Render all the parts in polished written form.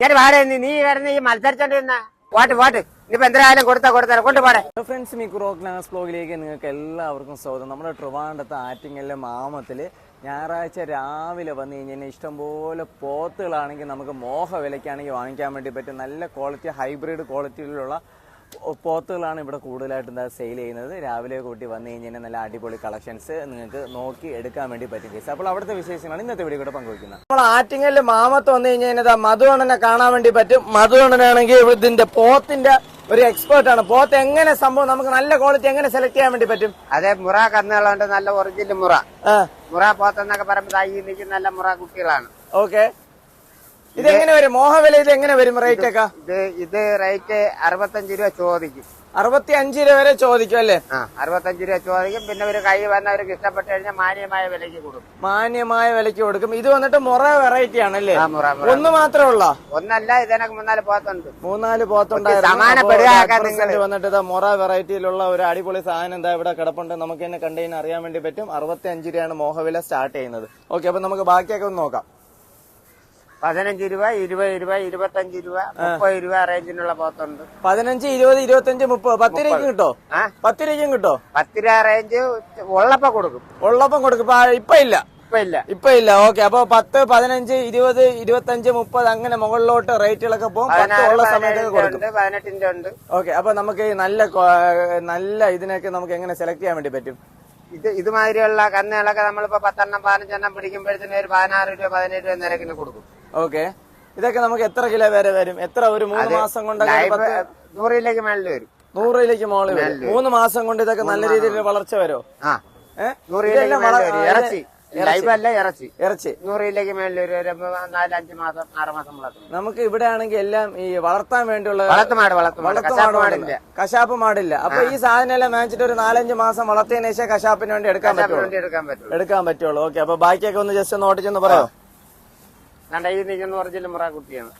ഞാൻ പാടെ നീ വരുന്ന ഈ മത്സരിച്ചോണ്ടിരുന്ന വാട്ട് ഇനിയിപ്പോ എന്തായാലും കൊടുത്താൽ കൊണ്ടുപോടെ. ഫ്രണ്ട്സ്, മിക്കുറോക്ലാസ് ബ്ലോഗിലേക്ക് നിങ്ങൾക്ക് എല്ലാവർക്കും സ്വാഗതം. നമ്മുടെ ട്രിവാൻഡ്രത്ത് ആറ്റിങ്ങലിലെ മാമത്തില് ഞായറാഴ്ച രാവിലെ വന്നു കഴിഞ്ഞാൽ ഇഷ്ടംപോലെ പോത്തുകളാണെങ്കിൽ നമുക്ക് മോഹ വിലയ്ക്കാണെങ്കിൽ വാങ്ങിക്കാൻ വേണ്ടി പറ്റും. നല്ല ക്വാളിറ്റി, ഹൈബ്രിഡ് ക്വാളിറ്റിയിലുള്ള പോത്തുകളാണ് ഇവിടെ കൂടുതലായിട്ട് സെയിൽ ചെയ്യുന്നത്. രാവിലെ കൂട്ടി വന്നു കഴിഞ്ഞാൽ നല്ല അടിപൊളി കളക്ഷൻസ് നിങ്ങൾക്ക് നോക്കി എടുക്കാൻ വേണ്ടി പറ്റും കേസ്. അപ്പോൾ അവിടുത്തെ വിശേഷങ്ങളാണ് ഇന്നത്തെ വീഡിയോ കൂടെ പങ്കുവയ്ക്കുന്നത്. നമ്മൾ ആറ്റിങ്ങലിൽ മാമത്ത് വന്നു കഴിഞ്ഞാൽ മധുവണ്ണനെ കാണാൻ വേണ്ടി പറ്റും. മധുവണ്ണനാണെങ്കിൽ ഇതിന്റെ പോത്തിന്റെ ഒരു എക്സ്പേർട്ട് ആണ്. പോത്ത് എങ്ങനെ സംഭവം നമുക്ക് നല്ല ക്വാളിറ്റി എങ്ങനെ സെലക്ട് ചെയ്യാൻ വേണ്ടി പറ്റും? അതെ, മുറ കന്നുകളുണ്ട്, നല്ല ഒറിജിനൽ മുറ പോത്തെന്നൊക്കെ പറയുമ്പോൾ ഈ നിൽക്കുന്ന നല്ല മുറ കുട്ടികളാണ്. ഓക്കെ, ഇതെങ്ങനെ വരും മോഹവില? ഇത് എങ്ങനെ വരും റേറ്റ് ഒക്കെ? ഇത് റേറ്റ് 65 രൂപ ചോദിക്കും. 65 രൂപ വരെ ചോദിക്കും അല്ലേ? 65 രൂപ ചോദിക്കും. പിന്നെ ഒരു കൈ വന്നവർക്ക് ഇഷ്ടപ്പെട്ട് കഴിഞ്ഞാൽ മാന്യമായ വിലയ്ക്ക് കൊടുക്കും. മാന്യമായ വിലയ്ക്ക് കൊടുക്കും. ഇത് വന്നിട്ട് മുറ വെറൈറ്റി ആണല്ലേ? ഒന്ന് മാത്രമേ ഉള്ള? ഒന്നല്ല, ഇതിനൊക്കെ 3-4 പോത്തുണ്ട്. 3-4 പോത്തുണ്ടായിരുന്നു. വന്നിട്ട് ഇതാ മുറ വെറൈറ്റിയിലുള്ള ഒരു അടിപൊളി സാധനം എന്താ ഇവിടെ കിടപ്പുണ്ട്. നമുക്ക് തന്നെ കണ്ടതിന് അറിയാൻ വേണ്ടി പറ്റും. 65 രൂപയാണ് മോഹവില സ്റ്റാർട്ട് ചെയ്യുന്നത്. ഓക്കെ, അപ്പൊ നമുക്ക് ബാക്കിയൊക്കെ ഒന്ന് നോക്കാം. 15 രൂപ, 20 രൂപ, 25 രൂപ, 30 രൂപ റേഞ്ചിനുള്ള പോത്തുണ്ട്. 15, 20, 25, 30. 10 രൂപയ്ക്കും കിട്ടോ? 10 രൂപയ്ക്കും കിട്ടോ? 10 രൂപ റേഞ്ച് ഉള്ളപ്പം കൊടുക്കും. ഉള്ളപ്പം കൊടുക്കും. ഇപ്പൊ ഇല്ല. ഓക്കെ, അപ്പൊ 10, 15, 20, 25, 30 അങ്ങനെ മുകളിലോട്ട് റേറ്റുകളൊക്കെ പോകും. 10 ഉള്ള സമയത്തൊക്കെ കൊടുക്കും. 18 ഉണ്ട്. ഓക്കെ, അപ്പൊ നമുക്ക് നല്ല ഇതിനൊക്കെ നമുക്ക് എങ്ങനെ സെലക്ട് ചെയ്യാൻ വേണ്ടി പറ്റും? ഇതുമാതിരിയുള്ള കന്നുകളൊക്കെ നമ്മളിപ്പോ 10 15 പിടിക്കുമ്പോഴത്തേന് ഒരു 16 രൂപ 17 രൂപ നിരക്കിന് കൊടുക്കും. ഓക്കെ, ഇതൊക്കെ നമുക്ക് എത്ര കിലോ വരെ വരും? എത്ര ഒരു 3 മാസം കൊണ്ട് 100 മേളിൽ വരും. 100 മുകളിൽ വരും. 3 മാസം കൊണ്ട് ഇതൊക്കെ നല്ല രീതിയിൽ വളർച്ച വരും. 100 ഇറച്ചി ലൈവല്ല, ഇറച്ചി 100 മേളിൽ ഒരു 4-5 മാസം 6 മാസം വളർത്തും. നമുക്ക് ഇവിടെ ആണെങ്കിൽ എല്ലാം ഈ വളർത്താൻ വേണ്ടിയുള്ള കശാപ്പ് മാടില്ല. അപ്പൊ ഈ സാധനം എല്ലാം വാങ്ങിച്ചിട്ട് ഒരു 4-5 മാസം വളർത്തിയതിനു ശേഷം കശാപ്പിന് വേണ്ടി എടുക്കാൻ പറ്റുള്ളൂ. ഓക്കെ, അപ്പൊ ബാക്കിയൊക്കെ ഒന്ന് ജസ്റ്റ് ഒന്ന് ഓടിച്ചെന്ന് പറയാം. ഈ നിൽക്കുന്ന ഒറിജിനൽ മുറ കുട്ടിയാണ്.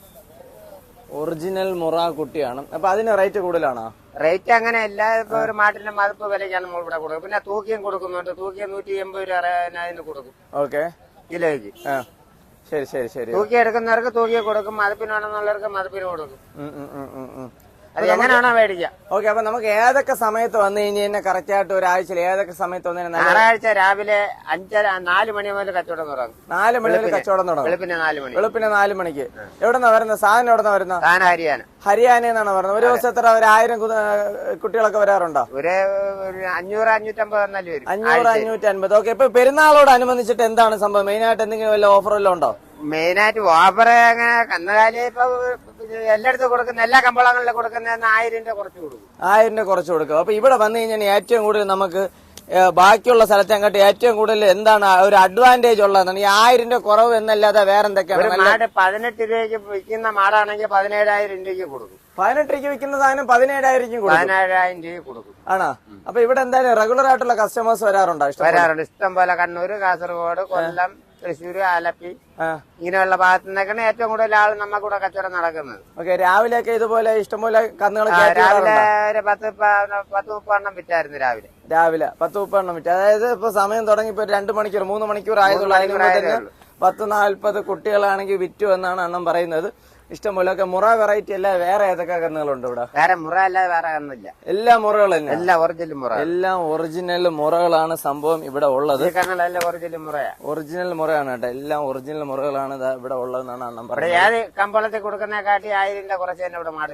ഒറിജിനൽ മുറ കുട്ടിയാണ്. അപ്പൊ അതിന് റേറ്റ് കൂടുതലാണോ? റേറ്റ് അങ്ങനെ എല്ലാ ഇപ്പൊ ഒരു മാട്ടിന്റെ മതിപ്പ് വിലയ്ക്കാണ് നമ്മൾ ഇവിടെ കൊടുക്കും. പിന്നെ തൂക്കിയും കൊടുക്കുന്നുണ്ട്. തൂക്കിയം 180 രൂപ അതിന് കൊടുക്കും. ഓക്കെ, കിലോയ്ക്ക്. ശരി. തൂക്കി എടുക്കുന്നവർക്ക് തൂക്കി കൊടുക്കും. മതിപ്പിന് വേണമെന്നുള്ളവർക്ക് മതിപ്പിന് കൊടുക്കും. അത് എങ്ങനെയാണോ മേടിക്കാം. ഓക്കെ, അപ്പൊ നമുക്ക് ഏതൊക്കെ സമയത്ത് വന്നു കഴിഞ്ഞാൽ കറക്റ്റ് ആയിട്ട് ഒരാഴ്ചയിൽ ഏതൊക്കെ സമയത്ത് വന്നു? ഞായറാഴ്ച രാവിലെ 4 മണി മുതൽ കച്ചവടം തുടങ്ങും. 4 മണി മുതൽ കച്ചവടം തുടങ്ങും. വെളുപ്പിന് 4 മണിക്ക്. എവിടെന്നാ വരുന്നത് സാധനം? എവിടെന്നാ വരുന്നത്? ഹരിയാന എന്നാണ് പറയുന്നത്. ഒരു ദിവസം എത്ര? ഒരു 1000 കുട്ടികളൊക്കെ വരാറുണ്ടോ? ഒരു 500-550 വന്നാലും വരും. 500-550. ഓക്കെ, ഇപ്പൊ പെരുന്നാളോടനുബന്ധിച്ചിട്ട് എന്താണ് സംഭവം? മെയിൻ ആയിട്ട് എന്തെങ്കിലും വല്ല ഓഫർ വല്ലതും ഉണ്ടോ? മെയിനായിട്ട് ഓഫർ അങ്ങനെ കന്നുകാലി ഇപ്പൊ എല്ലായിടത്തും കൊടുക്കുന്ന എല്ലാ കമ്പോളങ്ങളിലും കൊടുക്കുന്ന 1000 രൂപ കുറച്ച് കൊടുക്കും. 1000 രൂപ കുറച്ച് കൊടുക്കും. അപ്പൊ ഇവിടെ വന്നു കഴിഞ്ഞാൽ ഏറ്റവും കൂടുതൽ നമുക്ക് ബാക്കിയുള്ള സ്ഥലത്തെക്കാട്ടി ഏറ്റവും കൂടുതൽ എന്താണ് ഒരു അഡ്വാൻറ്റേജ് ഉള്ളതാണ്? ഈ 1000 രൂപ കുറവ് എന്നല്ലാതെ വേറെ എന്തൊക്കെയാണ്? 18 രൂപയ്ക്ക് വിൽക്കുന്ന മാടാണെങ്കിൽ 17,000 രൂപയ്ക്ക് കൊടുക്കും. 18 രൂപയ്ക്ക് വിൽക്കുന്ന സാധനം 17,000 രൂപ 17,000 രൂപ കൊടുക്കും. ആണോ? അപ്പൊ ഇവിടെ എന്തായാലും റെഗുലർ ആയിട്ടുള്ള കസ്റ്റമേഴ്സ് വരാറുണ്ടോ? വരാറുണ്ട്. ഇഷ്ടം പോലെ കണ്ണൂര്, കാസർഗോഡ്, കൊല്ലം, തൃശ്ശൂര്, ആലപ്പി ഇങ്ങനെയുള്ള ഭാഗത്തു നിന്നൊക്കെയാണ് ഏറ്റവും കൂടുതൽ ആൾ നമ്മ കൂടെ കച്ചവടം നടക്കുന്നത്. ഓക്കെ, രാവിലെയൊക്കെ ഇതുപോലെ ഇഷ്ടംപോലെ കന്നുകൾ രാവിലെ ഒരു 10-30 എണ്ണം വിറ്റായിരുന്നു. രാവിലെ 10-30 എണ്ണം വിറ്റ്. അതായത് ഇപ്പൊ സമയം തുടങ്ങി ഇപ്പൊ 2 മണിക്കൂർ 3 മണിക്കൂർ ആയതുള്ള 10-40 കുട്ടികളാണെങ്കിൽ വിറ്റു എന്നാണ് അണ്ണം പറയുന്നത്. ഇഷ്ടംപോലെ. മുറ വെറൈറ്റി അല്ല വേറെ ഏതൊക്കെ കന്നുകളുണ്ട് ഇവിടെ? വേറെ മുറ അല്ലാതെ വേറെ ഒന്നുമില്ല. എല്ലാ മുറകളും തന്നെ? എല്ലാം ഒറിജിനൽ മുറകളാണ് സംഭവം ഇവിടെ ഉള്ളത്. ഒറിജിനൽ മുറയാണ് കേട്ടോ. എല്ലാം ഒറിജിനൽ മുറകളാണ് ഇവിടെ ഉള്ളതെന്നാണ് അണ്ണം പറയുന്നത്. ഏത് കമ്പോളത്തിൽ കൊടുക്കുന്നതിനെക്കാട്ടി 1000 രൂപ കുറച്ച് തന്നെ ഇവിടെ മാട്